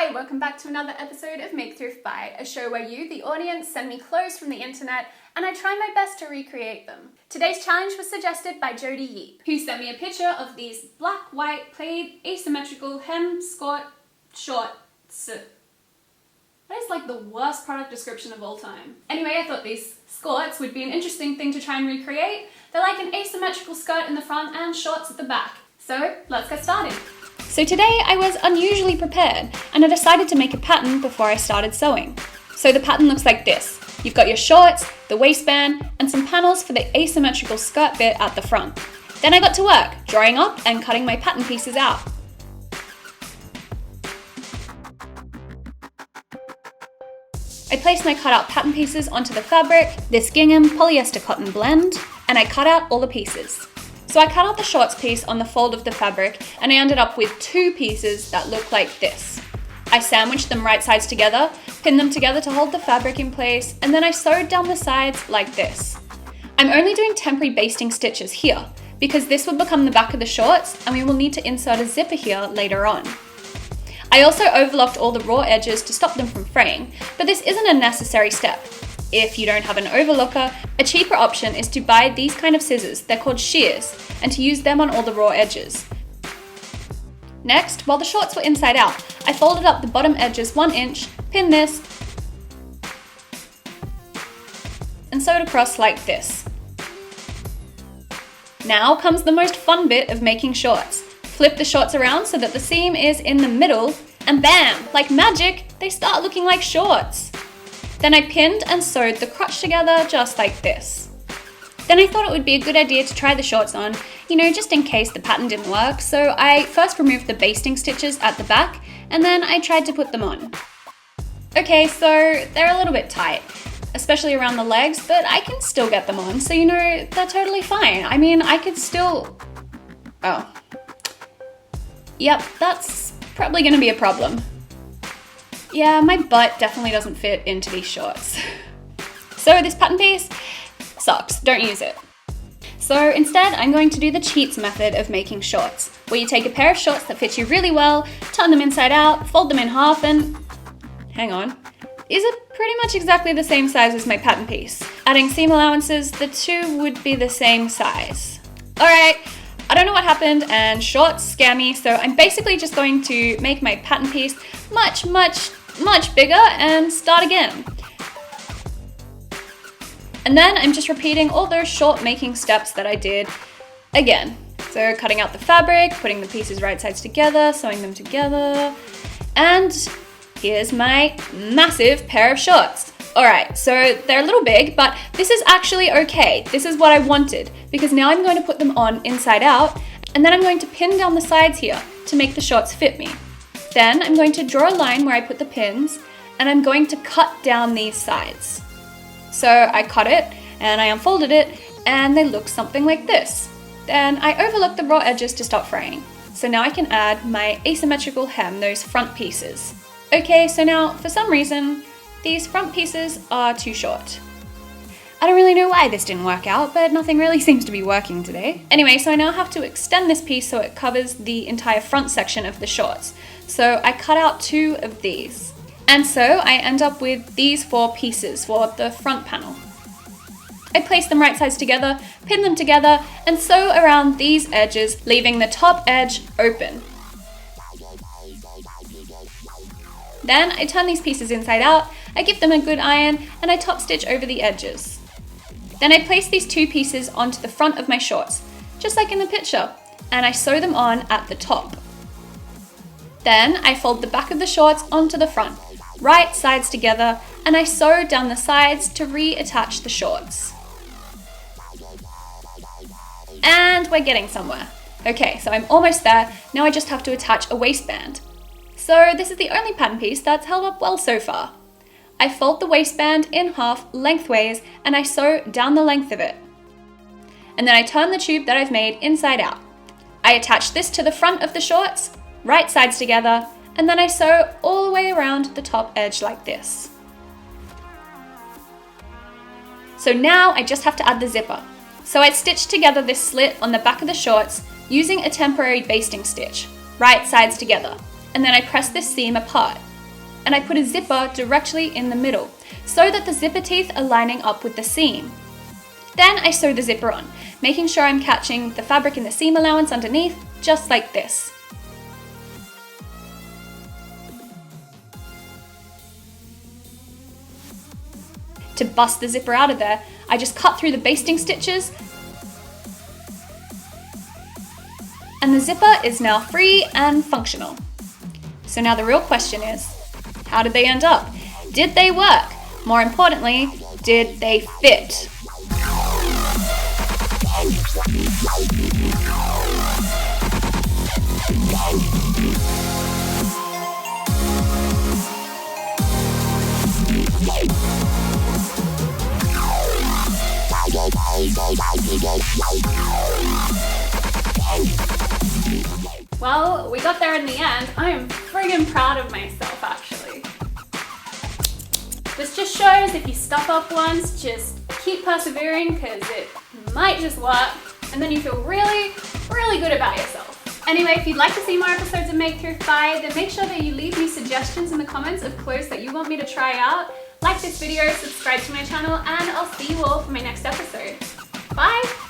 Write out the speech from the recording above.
Hi, welcome back to another episode of Make Thrift Buy, a show where you, the audience, send me clothes from the internet and I try my best to recreate them. Today's challenge was suggested by Jody Yeep, who sent me a picture of these black, white, plaid, asymmetrical, hem, skort, shorts. That is like the worst product description of all time. Anyway, I thought these skorts would be an interesting thing to try and recreate. They're like an asymmetrical skirt in the front and shorts at the back. So let's get started. So today I was unusually prepared and I decided to make a pattern before I started sewing. So the pattern looks like this. You've got your shorts, the waistband, and some panels for the asymmetrical skirt bit at the front. Then I got to work, drawing up and cutting my pattern pieces out. I placed my cut out pattern pieces onto the fabric, this gingham polyester cotton blend, and I cut out all the pieces. So I cut out the shorts piece on the fold of the fabric and I ended up with two pieces that look like this. I sandwiched them right sides together, pinned them together to hold the fabric in place, and then I sewed down the sides like this. I'm only doing temporary basting stitches here because this will become the back of the shorts and we will need to insert a zipper here later on. I also overlocked all the raw edges to stop them from fraying, but this isn't a necessary step. If you don't have an overlocker, a cheaper option is to buy these kind of scissors, they're called shears, and to use them on all the raw edges. Next, while the shorts were inside out, I folded up the bottom edges 1 inch, pinned this, and sewed across like this. Now comes the most fun bit of making shorts. Flip the shorts around so that the seam is in the middle, and bam, like magic, they start looking like shorts. Then I pinned and sewed the crotch together just like this. Then I thought it would be a good idea to try the shorts on, just in case the pattern didn't work, so I first removed the basting stitches at the back, and then I tried to put them on. Okay, so they're a little bit tight, especially around the legs, but I can still get them on, so they're totally fine. I mean, I could still... Oh. Yep, that's probably gonna be a problem. Yeah, my butt definitely doesn't fit into these shorts. So this pattern piece sucks, don't use it. So instead, I'm going to do the cheats method of making shorts, where you take a pair of shorts that fit you really well, turn them inside out, fold them in half, and hang on. These are pretty much exactly the same size as my pattern piece. Adding seam allowances, the two would be the same size. All right, I don't know what happened and shorts scare me, so I'm basically just going to make my pattern piece much bigger and start again. And then I'm just repeating all those short making steps that I did again. So cutting out the fabric, putting the pieces right sides together, sewing them together, and here's my massive pair of shorts. Alright, so they're a little big, but this is actually okay. This is what I wanted, because now I'm going to put them on inside out, and then I'm going to pin down the sides here to make the shorts fit me. Then I'm going to draw a line where I put the pins, and I'm going to cut down these sides. So I cut it, and I unfolded it, and they look something like this. Then I overlooked the raw edges to stop fraying. So now I can add my asymmetrical hem, those front pieces. Okay, so now for some reason, these front pieces are too short. I don't really know why this didn't work out, but nothing really seems to be working today. Anyway, so I now have to extend this piece so it covers the entire front section of the shorts. So I cut out 2 of these. And so I end up with these 4 pieces for the front panel. I place them right sides together, pin them together, and sew around these edges, leaving the top edge open. Then I turn these pieces inside out, I give them a good iron, and I top stitch over the edges. Then I place these 2 pieces onto the front of my shorts, just like in the picture, and I sew them on at the top. Then I fold the back of the shorts onto the front, right sides together, and I sew down the sides to reattach the shorts. And we're getting somewhere. Okay, so I'm almost there. Now I just have to attach a waistband. So this is the only pattern piece that's held up well so far. I fold the waistband in half lengthways and I sew down the length of it. And then I turn the tube that I've made inside out. I attach this to the front of the shorts, right sides together, and then I sew all the way around the top edge like this. So now I just have to add the zipper. So I stitched together this slit on the back of the shorts using a temporary basting stitch, right sides together, and then I press this seam apart. and I put a zipper directly in the middle, so that the zipper teeth are lining up with the seam. Then I sew the zipper on, making sure I'm catching the fabric in the seam allowance underneath, just like this. To bust the zipper out of there, I just cut through the basting stitches, and the zipper is now free and functional. So now the real question is, how did they end up? Did they work? More importantly, did they fit? Well, we got there in the end. I am friggin' proud of myself, actually. This just shows if you stuff up once, just keep persevering because it might just work, and then you feel really, really good about yourself. Anyway, if you'd like to see more episodes of Make Thrift Buy, then make sure that you leave me suggestions in the comments of clothes that you want me to try out. Like this video, subscribe to my channel, and I'll see you all for my next episode. Bye!